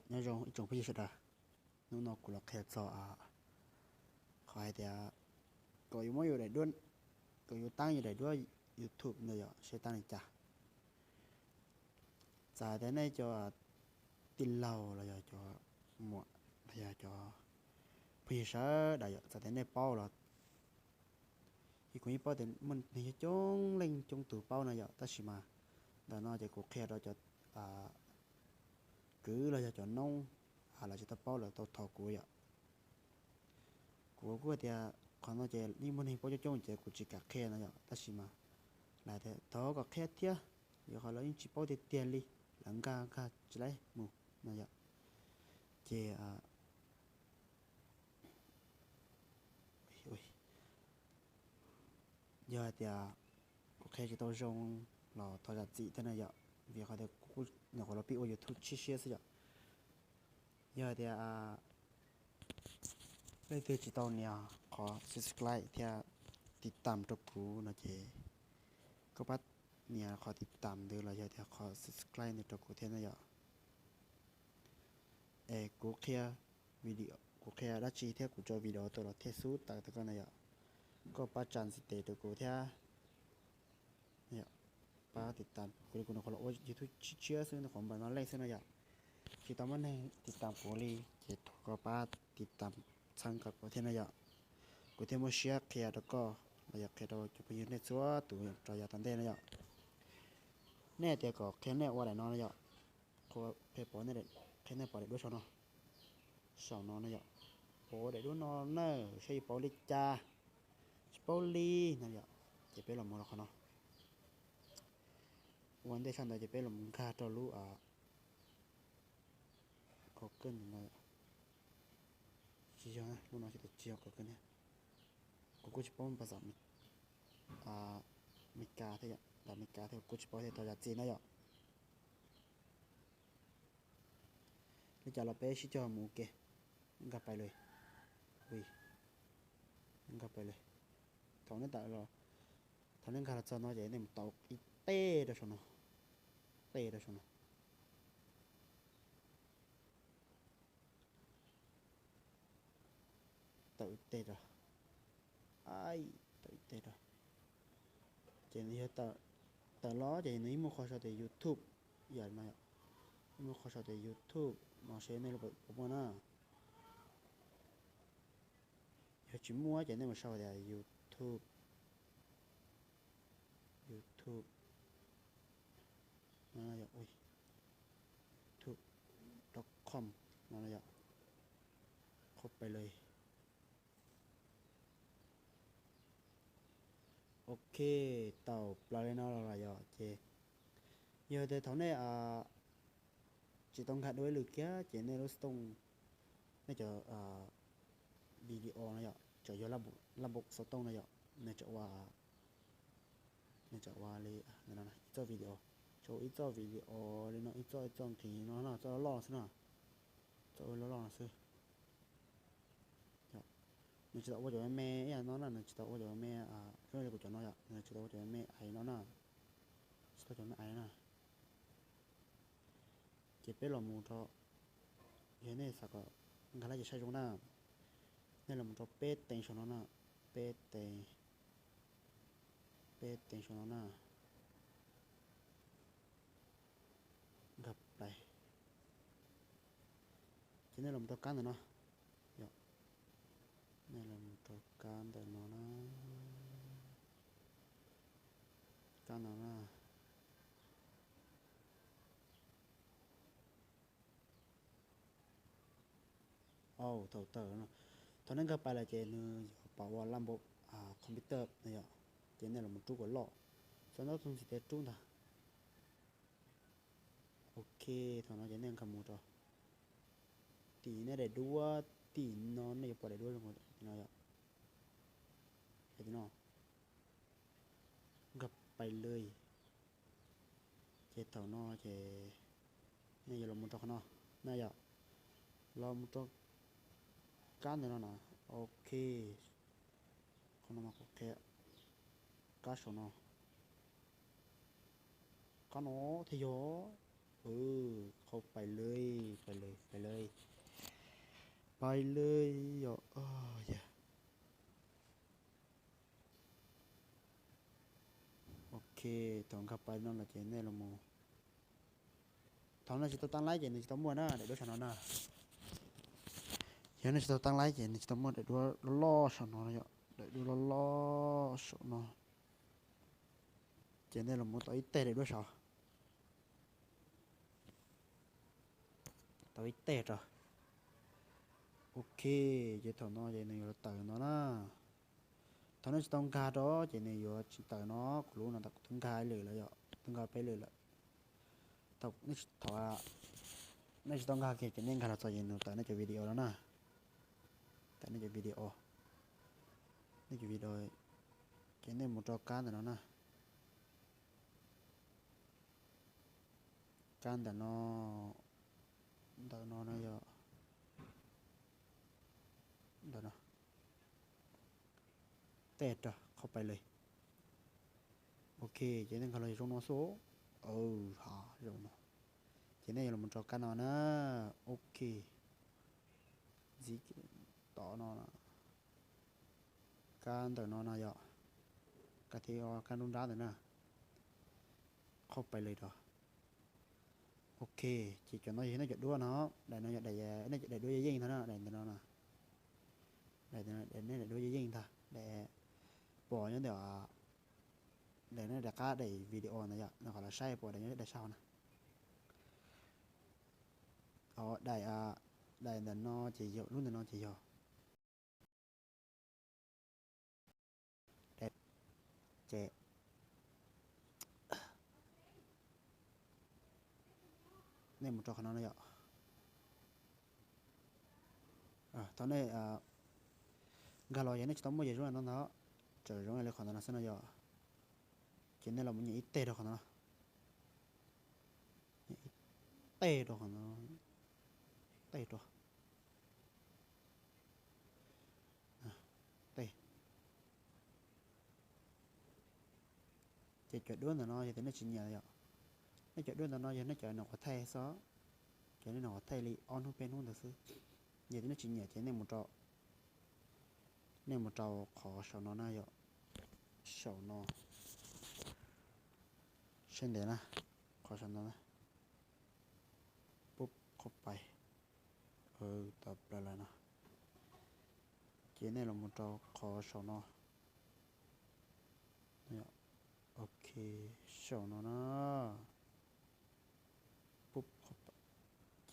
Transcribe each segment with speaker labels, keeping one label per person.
Speaker 1: nhớ rằng trong bây giờ đã nó cũng là kẹt cho khỏi thì có yếu mới để đuôn có yếu tăng như để đuôn YouTube này giờ sẽ tăng này chả giờ thế này cho tin lâu là giờ cho muộn là giờ cho bây giờ đại giờ thế này bao là thì cũng như bao thì mình thì chung lên chung từ bao này giờ ta chỉ mà đó nó chỉ có kẹt đó cho cứ là giờ cho nông là chỉ ta bao là tao thọ của vậy của thì còn nó chỉ đi muốn hình bao cho chung chỉ của chỉ cả khe này ta chỉ mà là thế đó có khe thia giờ họ lấy chỉ bao thì tiền đi lắng ga chỉ lấy mù này vậy chỉ ui giờ thì có khe chỉ tao dùng là tao là gì thế này vậy vì họ thì cũng nhà họ là bị YouTube chia sẻ vậy giờ thì bây giờ chỉ tao nè có subscribe theo ติดตามตัวกูนะเจก็ปัดเนี่ยขอติดตามดูเลยจะขอ subscribe ในตัวกูเท่านั้นกูแค่วิดีโอกูแค่รัชชีเท่ากูจอวิดีโอตัวเราเท่สุดแต่ก็เนี่ยก็ปัดจันสิเตตัวกูเท่าเนี่ยป้าติดตามกูนะคนละโอ้ยยูทูบเชื่อซึ่งของบ้านนั่นเลยซึ่งเนี่ยที่ตอนนั้นติดตามกูเลยจะก็ป้าติดตามช่างกับกูเท่านั้นกูเท่ามาเชียร์แค่แล้วก็อยากแค่เราจะไปยืนในซัวตัวเราอยากตันเต้นเนี่ยแน่แต่ก็แค่แน่ว่าไหนนอนเนี่ยเขาเพย์ปอนเนี่ยแค่แน่ปอนเด็กด้วยชอนเนาะสองนอนเนี่ยโอ้เด็กด้วยนอนเนอะใช่ปอลิจ้าปอลีนั่นเนี่ยจะเป็นหลงมือเราเนาะวันเดชันเราจะเป็นหลงมือค่าตัวรู้ก็เกินเลยชี้จังนะรู้น้องที่ตัวเจียวก็เกินเนี่ยกูจะป้อนภาษามิกาเท่าแต่มิกาเท่ากูจะป้อนเท่าตัวจีนเนี่ยแล้วจะเราไปชี้จอหมูเกะงับไปเลยอุ้ยงับไปเลยตอนนี้แต่เราตอนนี้การจะน้อยใจเนี่ยมันตกอีเต้เด้อชนเต้เด้อชนตกอีเต้เด้อไอ้ตกอีเต้เด้อเจนี่แต่ล้อเจนี่มันขอชอบแต่ YouTube อย่างนั้นมันขอชอบแต่ YouTube มาเชนในระบบผมนะอย่าจิ้มมัวเจนี่มันชอบแต่ YouTube นั่นแหละโอ้ย youtube.com นั่นแหละครบไปเลยโอเคเต่าปลาเลนอลอะไรอ่ะเจgiờ thì thằng này chỉ tông khát đối lực kia chỉ nên nó tông nó chờ video này ạ chờ giờ là bộ số tông này ạ này chờ qua đi này này cho video cho ít cho video lên nó ít cho trong thì nó là cho nó lo xí nào cho nó lo xí mình chỉ đọc qua cho mẹ nó là mình chỉ đọc qua cho mẹ cái này của cho nó ạ mình chỉ đọc qua cho mẹ ấy nó là cho mẹ ấy nè chỉ biết là một trò thế này sao có người ta chỉ sai chúng ta nên là một trò bê tiền cho nó nè bê tiền cho nó nè gặp lại chỉ nên là một trò can rồi nó này là một trò can để nó can nó thầu tờ nó thằngนั้นก็ไปละเจนbảoว่าลำบบคอมพิวเตอร์เนี่ยเจนเนี่ยเรามันจุกหัวหล่อส่วนเราต้องสิเตจุ้งท่าโอเคตอนนั้นเจนเนี่ยขโมยต่อตีเนี่ยได้ดูว่าตีนอนเนี่ยพอได้ด้วยลงมาเนาะเห็นเนาะกับไปเลยเจต่อเนาะเจเนี่ยอย่าลงมือต่อเขาเนาะน่าจะเรามือต่อการเนี่ยเนาะโอเคคนมาโอเคการชนเนาะการเนาะที่ยอ เออเข้าไปเลยไปเลยไปเลยไปเลยอย่าอย่าโอเคตอนเข้าไปนั่นแหละเจนแน่ละโมตอนนั้นจะตั้งไลน์เจนจะต้องมัวนะเดี๋ยวดูฉันเอานะเดี๋ยวจะตั้งไลน์เจนจะต้องมัวเดี๋ยวดูล้อฉันเอานะเดี๋ยวดูล้อฉันเอาเจนแน่ละโมต่ออีเตะเดี๋ยวดูฉันต่ออีเตะจ้ะโอเคเจถอนน้อเจนอยู่ต่อน้อนะตอนนั้นจะต้องการđóเจนอยู่ต่อน้อกูรู้นะแต่ต้องการเลยแล้วอย่าต้องการไปเลยละแต่นี่ถอดนี่จะต้องการเก็บเจนการตัวเจนแต่นี่จะวิดีโอแล้วนะแต่นี่จะวิดีโอนี่จะวิดีโอเจนหมดจอการแต่น้อนะการแต่น้อแต่น้อนะอย่าเดี๋ยวนะเตะจ้ะเข้าไปเลยโอเคเจนเขาเลยตรงน้อโซ่เออฮะเดี๋ยวนะเจนอยู่หมดจอการน้อนะโอเคจีต่อน้อนะการแต่น้อนะอย่ากะทิเอาการนุ่นร้านแต่นะเข้าไปเลยจ้ะโอเคchỉ cho nó gì nó giật đua nó để nó giật để đua dây thôi nó để nó nè để nó đua dây thôi để bỏ những điều để nó đặt cá để video này nó gọi là sai bỏ để nó để sau nè để nó chỉ dụ luôn để nó chỉ dụ để trẻ nên một trò nó vậy tao này gà lò vậy nó chỉ tao mua gì rồi nó trời rồi lại còn nó sẽ nó vậy chỉ nên là một những ít tê được nó tê được nó tê được tê chỉ chuyện đuôi là nó thì nó chỉ nhờ vậy nó chuyện đuôi là nó thì nó chuyện nó có thay xó chuyện nó có thay li on không bên không được sư vậy thì nó chỉ nhờ chuyện nên một trò khó sầu nó này vậy sầu nó trên đấy nè khó sầu nó nèปุ๊บเข้าไปtập lại nè chỉ này là một trò khó sầu nó ok sầu nó nèปุ๊บเข้าไป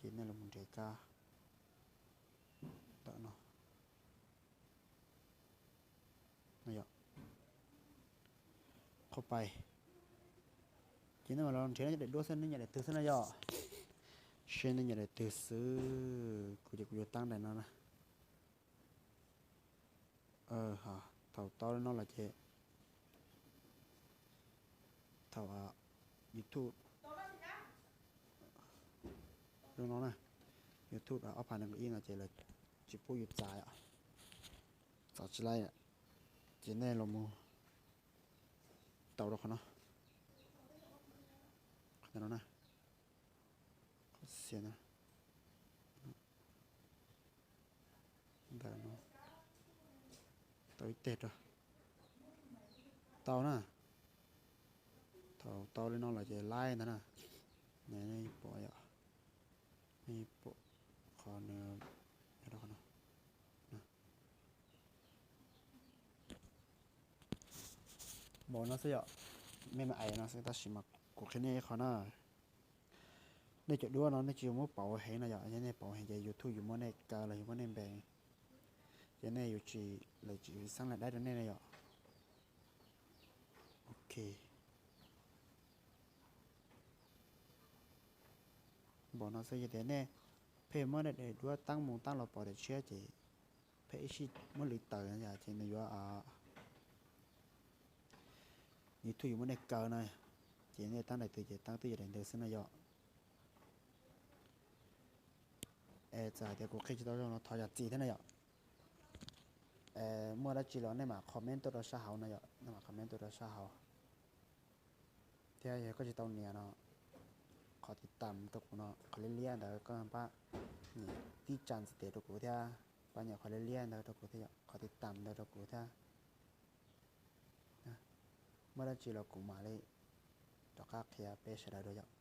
Speaker 1: chỉ này là một trái ca đó nó nàyเข้าไปchỉ này mà nó chỉ này để đua sân này để từ sân này vậy trên này để từ xứ của tăng này nó nè hả thầu to nó là chế thầu YouTube rồi nó nè YouTube ở phần này yên là chế là chỉ bôi YouTube dài ạ sao chỉ lại ạ chế này là mua tàu được không nó nè xiên nè đây nó tới tết rồi tàu nè tàu lên nó là chế lai nè này bỏ ạ này bỏ còn cái đó nè bỏ nó sẽ ạ mấy mà ai nó sẽ ta chỉ mặc cuộc cái này khó nèในจุดด้วยเนาะในจุดมั่วเป่าเห็นนะอย่างนี้เป่าเห็นใจยูทูบอยู่มั่วในกาเลยมั่วในแบงอย่างนี้อยู่จีเลยจีสร้างรายได้ตรงนี้นะอย่างโอเคบอกน้องเสียเดี๋ยวนี้เพื่อมั่วได้ด้วยตั้งมุงตั้งเราเป่าได้เชื่อจีเพื่อชิมั่วหลีเต๋ออย่างจีในว่ายูทูบอยู่มั่วในกาเลยจีเนี่ยตั้งได้ตัวจีตั้งตัวจีได้เดินเส้นนะอย่างgiờ thì cũng khi chúng ta nó thỏa thuận gì thế này ạ mua đã chỉ là này mà comment tôi đã sao hậu này ạ này mà comment tôi đã sao hậu thì có chỉ tao nè nó อติดตามตัวกูเนาะขอเลี่ยนๆแล้วก็ป้านี่ที่จันสเตตัวกูเท่าป้าเนี่ยขอเลี่ยนๆแล้วตัวกูเท่าขอติดตามแล้วตัวกูเท่านะเมื่อไรจีเรากูมาเลยต่อค่าเคลียร์เปชได้ด้วย